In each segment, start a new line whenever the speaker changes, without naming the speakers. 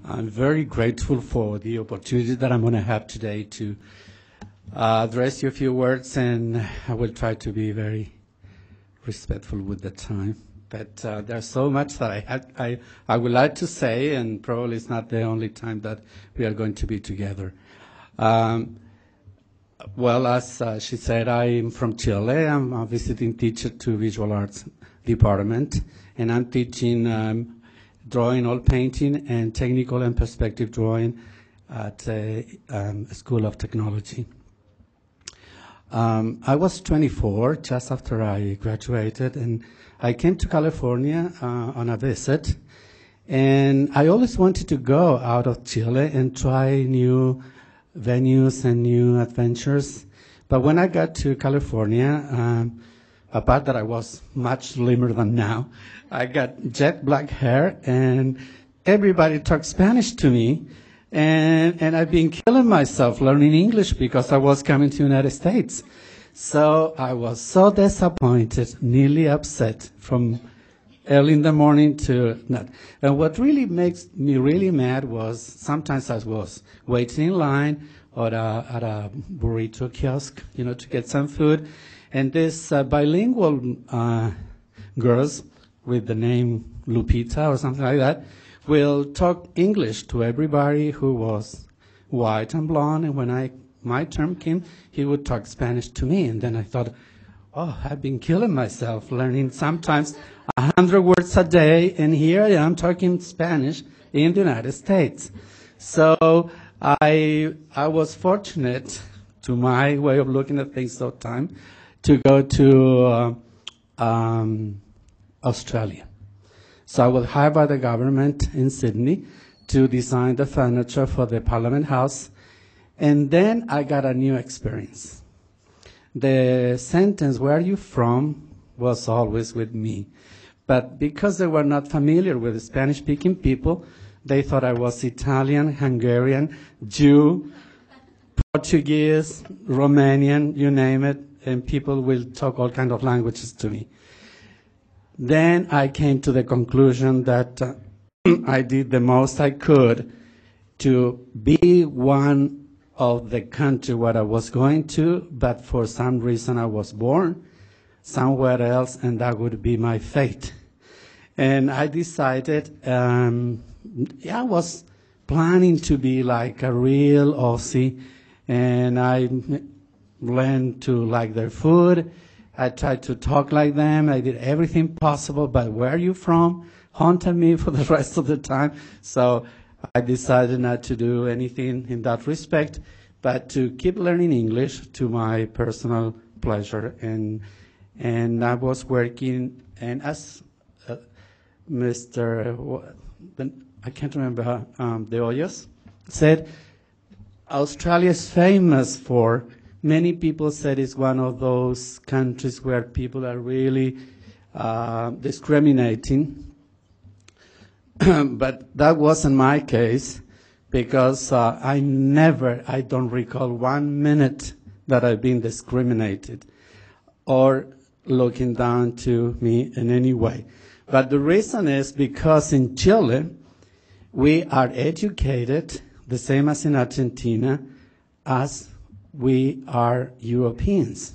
I'm very grateful for the opportunity that I'm going to have today to address you a few words, and I will try to be very respectful with the time. But there's so much that I would like to say, and probably it's not the only time that we are going to be together. Well, as she said, I'm from Chile. I'm a visiting teacher to Visual Arts Department, and I'm teaching drawing, oil painting, and technical and perspective drawing at a School of Technology. I was 24 just after I graduated, and I came to California on a visit, and I always wanted to go out of Chile and try new venues and new adventures. But when I got to California, apart that I was much slimmer than now, I got jet black hair, and everybody talked Spanish to me, and I've been killing myself learning English because I was coming to the United States. So I was so disappointed, nearly upset from early in the morning to not. And what really makes me really mad was sometimes I was waiting in line or at a burrito kiosk, to get some food, and this bilingual girls with the name Lupita or something like that will talk English to everybody who was white and blonde, and when my turn came, he would talk Spanish to me, and then I thought, oh, I've been killing myself learning sometimes 100 words a day, and here I am talking Spanish in the United States. So I was fortunate, to my way of looking at things at the time, to go to Australia. So I was hired by the government in Sydney to design the furniture for the Parliament House, and then I got a new experience. The sentence, "Where are you from?" was always with me. But because they were not familiar with Spanish-speaking people, they thought I was Italian, Hungarian, Jew, Portuguese, Romanian, you name it, and people will talk all kinds of languages to me. Then I came to the conclusion that I did the most I could to be one of the country where I was going to, but for some reason I was born somewhere else, and that would be my fate. And I decided, I was planning to be like a real Aussie, and I learned to like their food. I tried to talk like them. I did everything possible, but where are you from? Haunted me for the rest of the time. So I decided not to do anything in that respect, but to keep learning English to my personal pleasure. And I was working, and as I can't remember, De Hoyos said, Australia is famous for, many people said it's one of those countries where people are really discriminating. But that wasn't my case, because I don't recall 1 minute that I've been discriminated or looking down to me in any way. But the reason is because in Chile, we are educated the same as in Argentina, as we are Europeans.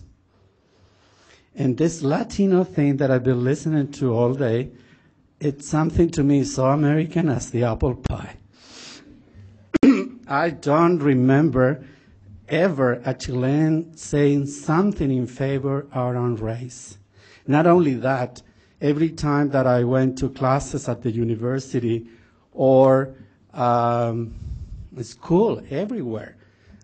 And this Latino thing that I've been listening to all day, it's something to me so American as the apple pie. I don't remember ever a Chilean saying something in favor around race. Not only that, every time that I went to classes at the university or school, everywhere,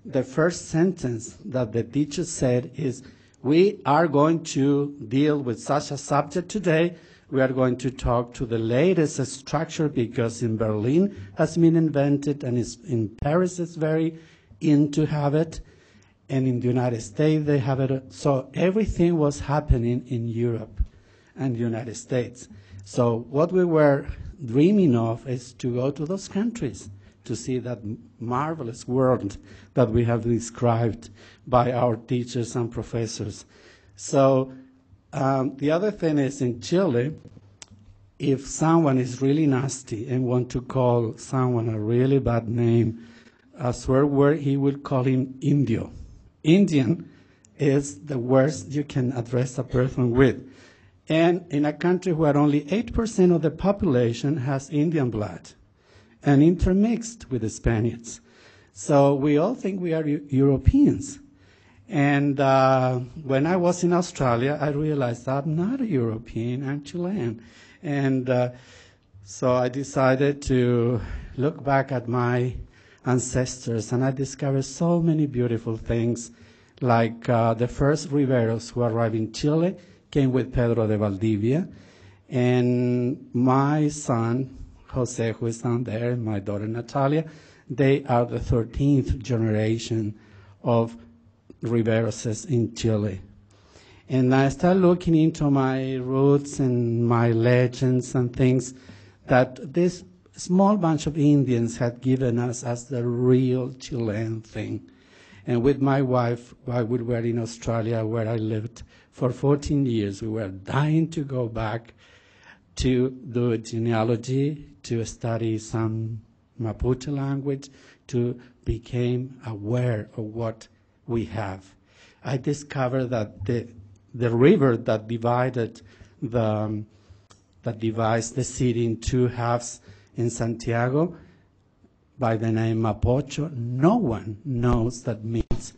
the first sentence that the teacher said is, "We are going to deal with such a subject today. We are going to talk to the latest structure, because in Berlin has been invented, and in Paris it's very in to have it, and in the United States they have it." So everything was happening in Europe and the United States. So what we were dreaming of is to go to those countries to see that marvelous world that we have described by our teachers and professors. So the other thing is, in Chile, if someone is really nasty and want to call someone a really bad name, a swear word, he would call him Indio. Indian is the worst you can address a person with. And in a country where only 8% of the population has Indian blood and intermixed with the Spaniards. So we all think we are Europeans. And when I was in Australia, I realized I'm not a European, I'm Chilean. And so I decided to look back at my ancestors, and I discovered so many beautiful things, like the first Riveros who arrived in Chile came with Pedro de Valdivia, and my son, Jose, who is down there, and my daughter Natalia, they are the 13th generation of Riveroses in Chile. And I started looking into my roots and my legends and things that this small bunch of Indians had given us as the real Chilean thing. And with my wife, while we were in Australia, where I lived for 14 years, we were dying to go back to do a genealogy, to study some Mapuche language, to become aware of what we have. I discovered that the river that divides the city in two halves in Santiago, by the name Mapocho, no one knows that means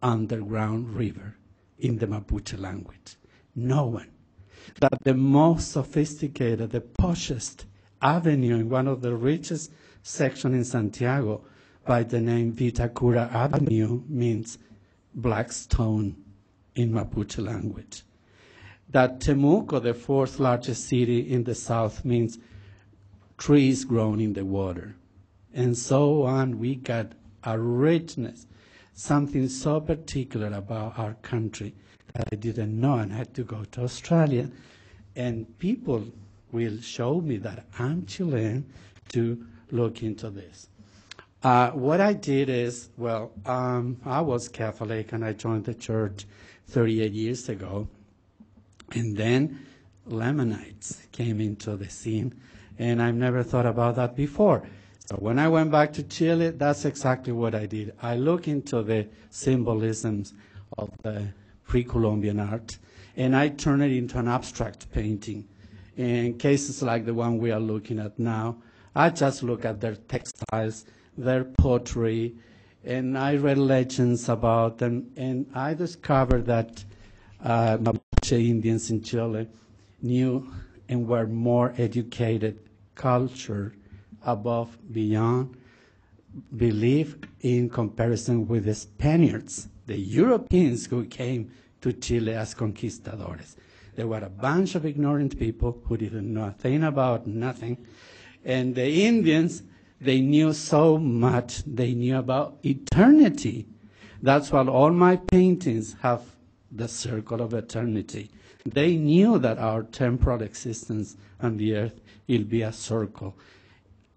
underground river in the Mapuche language. No one. That the most sophisticated, the poshest avenue in one of the richest sections in Santiago, by the name Vitacura Avenue, means black stone in Mapuche language. That Temuco, the fourth largest city in the south, means trees grown in the water. And so on, we got a richness, something so particular about our country that I didn't know, and I had to go to Australia. And people will show me that I'm Chilean to look into this. What I did is, I was Catholic and I joined the church 38 years ago. And then Lamanites came into the scene, and I've never thought about that before. So when I went back to Chile, that's exactly what I did. I looked into the symbolisms of the pre-Columbian art, and I turned it into an abstract painting. In cases like the one we are looking at now, I just look at their textiles, their pottery, and I read legends about them, and I discovered that Mapuche Indians in Chile knew and were more educated, cultured, above, beyond belief in comparison with the Spaniards, the Europeans who came to Chile as conquistadores. There were a bunch of ignorant people who didn't know a thing about nothing. And the Indians, they knew so much. They knew about eternity. That's why all my paintings have the circle of eternity. They knew that our temporal existence on the earth will be a circle.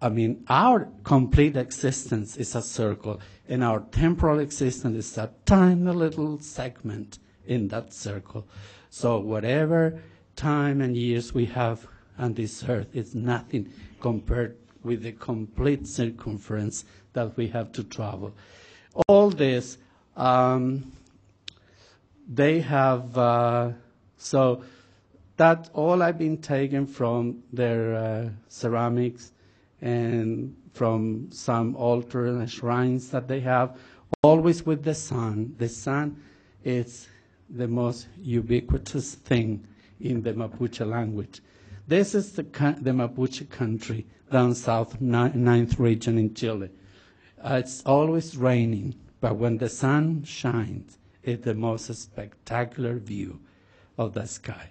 I mean, our complete existence is a circle, and our temporal existence is a tiny little segment in that circle. So whatever time and years we have on this earth is nothing compared with the complete circumference that we have to travel. All this, they have, so that all I've been taken from their ceramics and from some altar and shrines that they have, always with the sun. The sun is the most ubiquitous thing in the Mapuche language. This is the Mapuche country down south, 9th region in Chile. It's always raining, but when the sun shines, it's the most spectacular view of the sky.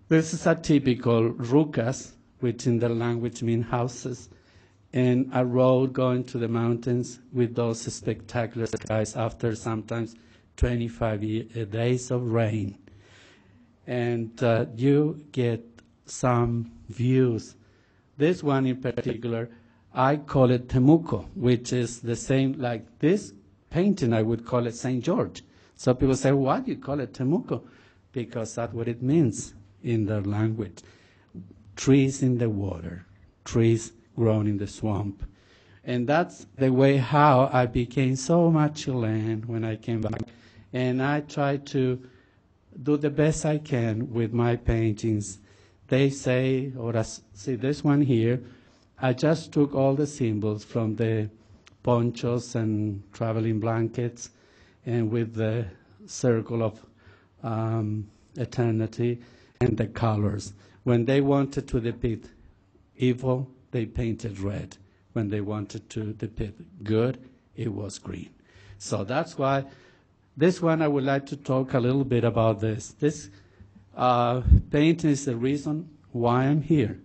This is a typical rucas, which in the language mean houses, and a road going to the mountains with those spectacular skies after sometimes 25 days of rain. And you get some views. This one in particular, I call it Temuco, which is the same like this painting, I would call it St. George. So people say, why do you call it Temuco? Because that's what it means in their language. trees in the water, trees grown in the swamp. And that's the way how I became so much Chilean when I came back. And I try to do the best I can with my paintings. They say, see this one here, I just took all the symbols from the ponchos and traveling blankets and with the circle of eternity and the colors. When they wanted to depict evil, they painted red. When they wanted to depict good, it was green. So that's why this one I would like to talk a little bit about this. This painting is the reason why I'm here.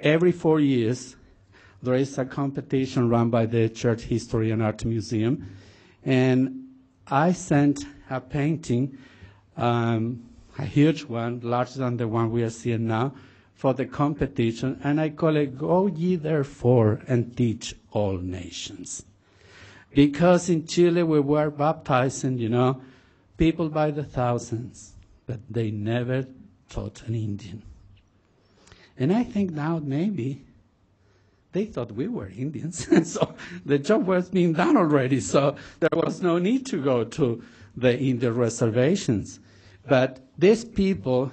Every 4 years, there is a competition run by the Church History and Art Museum, and I sent a painting, a huge one, larger than the one we are seeing now, for the competition, and I call it, Go Ye Therefore and Teach All Nations. Because in Chile we were baptizing, people by the thousands, but they never taught an Indian. And I think now maybe they thought we were Indians, and so the job was being done already, so there was no need to go to the Indian reservations. But these people,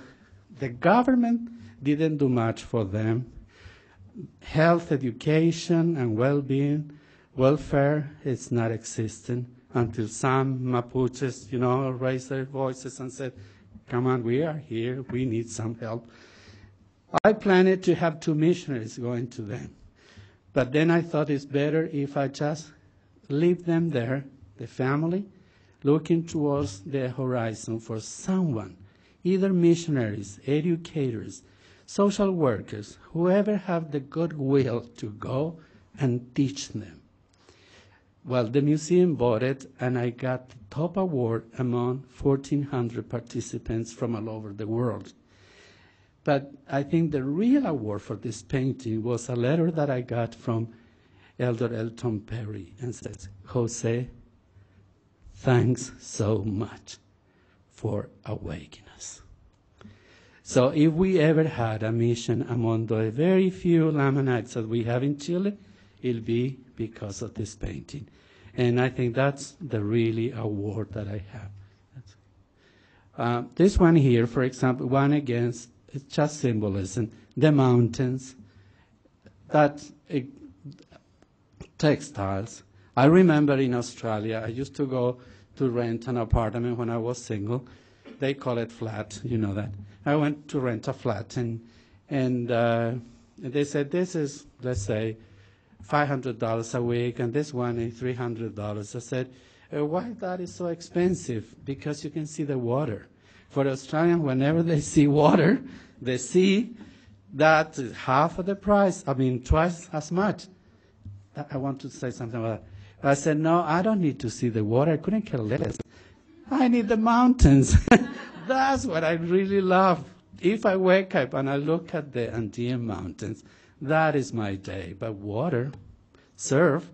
the government didn't do much for them. Health, education, and well-being, welfare is not existent until some Mapuches, raised their voices and said, come on, we are here, we need some help. I planned to have 2 missionaries going to them. But then I thought it's better if I just leave them there, the family, looking towards the horizon for someone, either missionaries, educators, social workers, whoever have the goodwill to go and teach them. Well, the museum bought it, and I got the top award among 1,400 participants from all over the world. But I think the real award for this painting was a letter that I got from Elder Elton Perry, and says, Jose, thanks so much for awakening us. So if we ever had a mission among the very few Lamanites that we have in Chile, it'll be because of this painting. And I think that's the really award that I have. This one here, for example, one against, it's just symbolism, the mountains, that textiles. I remember in Australia, I used to go to rent an apartment when I was single. They call it flat, you know that. I went to rent a flat, and they said, this is, let's say, $500 a week, and this one is $300. I said, why that is so expensive? Because you can see the water. For Australians, whenever they see water, they see that half of the price, twice as much. I want to say something about that. I said, no, I don't need to see the water. I couldn't care less. I need the mountains. That's what I really love. If I wake up and I look at the Andean mountains, that is my day. But water, surf,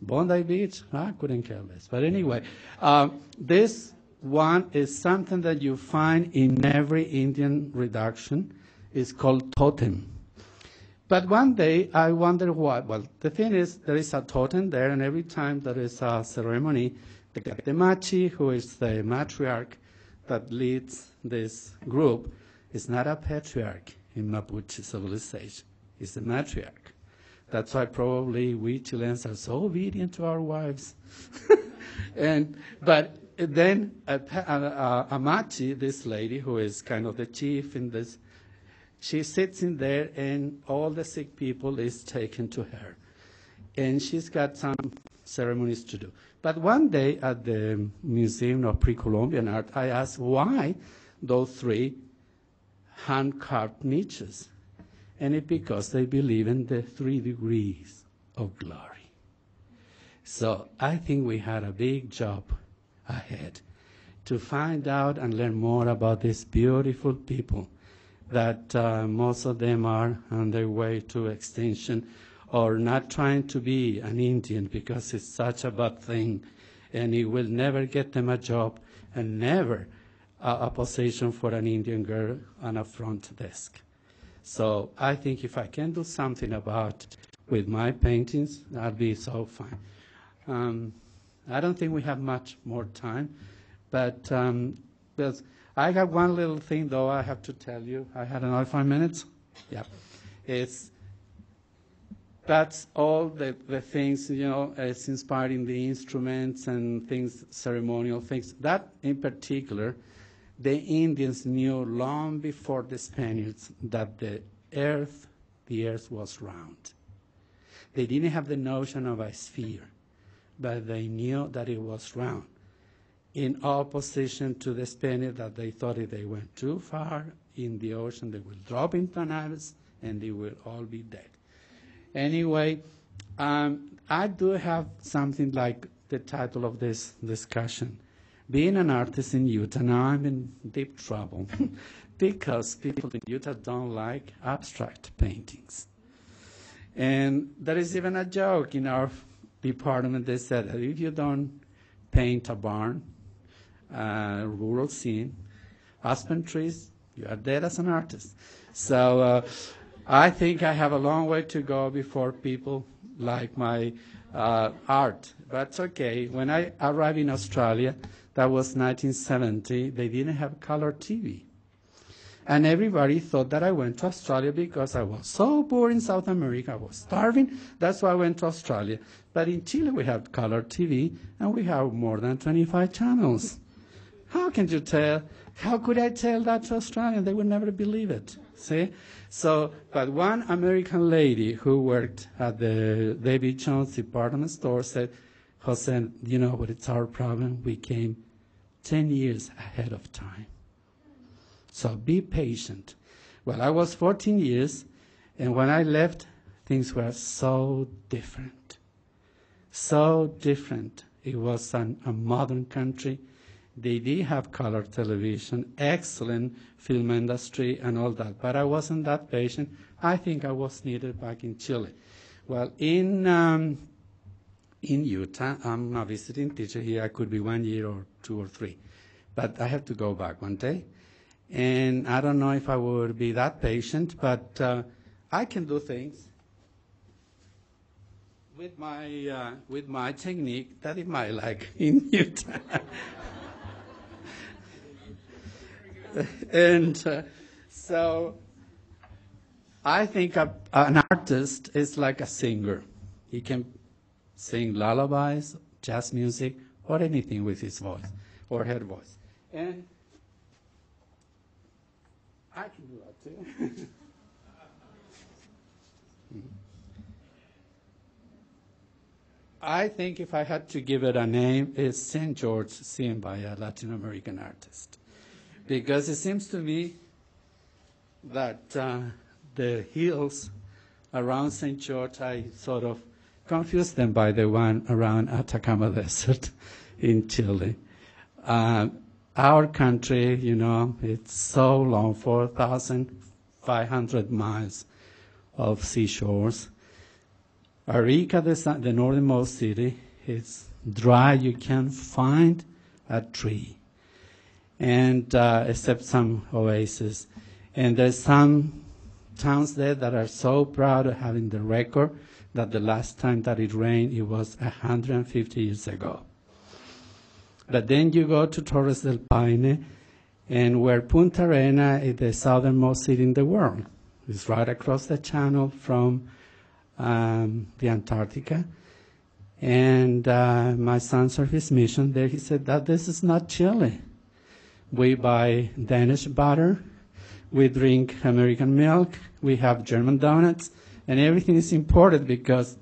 Bondi Beach, I couldn't care less. But anyway, this one is something that you find in every Indian reduction. It's called totem. But one day I wonder why. Well, the thing is, there is a totem there, and every time there is a ceremony, the machi, who is the matriarch that leads this group, is not a patriarch in Mapuche civilization. He's the matriarch. That's why probably we Chileans are so obedient to our wives. But then a machi, this lady who is kind of the chief in this, she sits in there, and all the sick people is taken to her. And she's got some ceremonies to do. But one day at the Museum of Pre-Columbian Art, I asked why those 3 hand-carved niches. And it's because they believe in the 3 degrees of glory. So I think we had a big job ahead to find out and learn more about these beautiful people that most of them are on their way to extinction, or not trying to be an Indian because it's such a bad thing, and it will never get them a job, and never a position for an Indian girl on a front desk. So I think if I can do something about with my paintings, that'd be so fine. I don't think we have much more time, but I got one little thing, though, I have to tell you. I had another 5 minutes? Yeah. That's all the things, it's inspiring the instruments and things, ceremonial things. That, in particular, the Indians knew long before the Spaniards that the earth was round. They didn't have the notion of a sphere, but they knew that it was round. In opposition to the Spaniards, that they thought if they went too far in the ocean, they will drop into an abyss and they will all be dead. Anyway, I do have something like the title of this discussion. Being an artist in Utah, now I'm in deep trouble because people in Utah don't like abstract paintings. And there is even a joke in our department. They said that if you don't paint a barn, rural scene, aspen trees, you are dead as an artist. So I think I have a long way to go before people like my art. But it's okay. When I arrived in Australia, that was 1970, they didn't have color TV. And everybody thought that I went to Australia because I was so poor in South America. I was starving. That's why I went to Australia. But in Chile, we have color TV, and we have more than 25 channels. How can you tell? How could I tell that to Australians? They would never believe it. See? So, but one American lady who worked at the David Jones department store said, Jose, you know what, it's our problem. We came 10 years ahead of time. So be patient. Well, I was 14 years, and when I left, things were so different. So different. It was a modern country. They did have color television, excellent film industry, and all that. But I wasn't that patient. I think I was needed back in Chile. Well, in Utah, I'm a visiting teacher here. I could be 1 year or 2 or 3. But I have to go back one day. And I don't know if I would be that patient, but I can do things with my technique that it might like in Utah. And so I think an artist is like a singer. He can sing lullabies, jazz music, or anything with his voice or her voice. And I can do that too. I think if I had to give it a name, it's St. George, seen by a Latin American artist. Because it seems to me that the hills around St. George, I sort of confuse them by the one around Atacama Desert in Chile. Our country, it's so long, 4,500 miles of seashores. Arica, the northernmost city, is dry. You can't find a tree, and except some oases. And there's some towns there that are so proud of having the record that the last time that it rained, it was 150 years ago. But then you go to Torres del Paine, and where Punta Arena is the southernmost city in the world. It's right across the channel from the Antarctica. And my son served his mission there. He said that this is not Chile. We buy Danish butter, we drink American milk, we have German donuts, and everything is imported because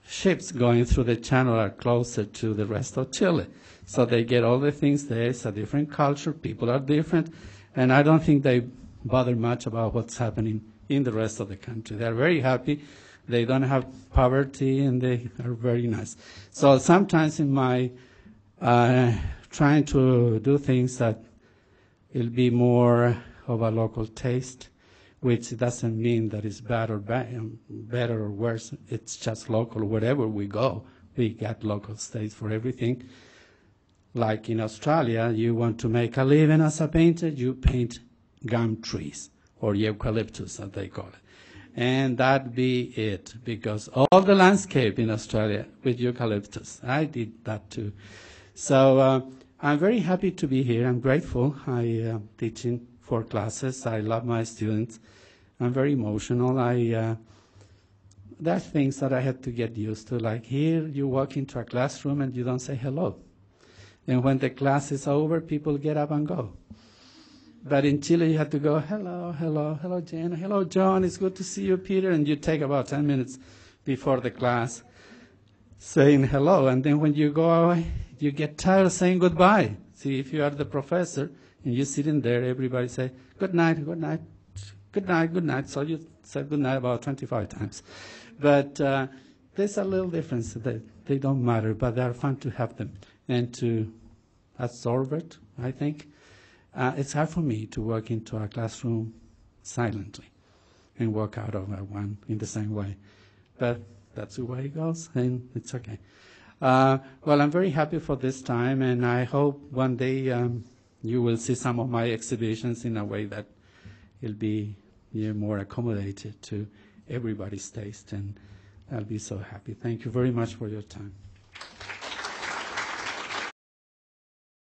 ships going through the channel are closer to the rest of Chile. So they get all the things there. It's a different culture. People are different. And I don't think they bother much about what's happening in the rest of the country. They're very happy. They don't have poverty, and they are very nice. So sometimes in my trying to do things that will be more of a local taste, which doesn't mean that it's bad or better or worse. It's just local. Wherever we go, we got local states for everything. like in Australia, you want to make a living as a painter, you paint gum trees, or eucalyptus, as they call it. And that be it, because all the landscape in Australia with eucalyptus. I did that too. So I'm very happy to be here. I'm grateful. I am teaching 4 classes. I love my students. I'm very emotional. There are things that I had to get used to. Like here, you walk into a classroom and you don't say hello. And when the class is over, people get up and go. But in Chile, you have to go, hello, hello, hello, Jane, hello, John, it's good to see you, Peter. And you take about 10 minutes before the class saying hello. And then when you go away, you get tired of saying goodbye. See, if you are the professor and you're sitting there, everybody say, good night, good night, good night, good night. So you said good night about 25 times. But there's a little difference. They don't matter, but they are fun to have them and to absorb it, I think. It's hard for me to walk into a classroom silently and walk out of one in the same way. But that's the way it goes, and it's okay. Well, I'm very happy for this time, and I hope one day you will see some of my exhibitions in a way that it'll be more accommodated to everybody's taste, and I'll be so happy. Thank you very much for your time.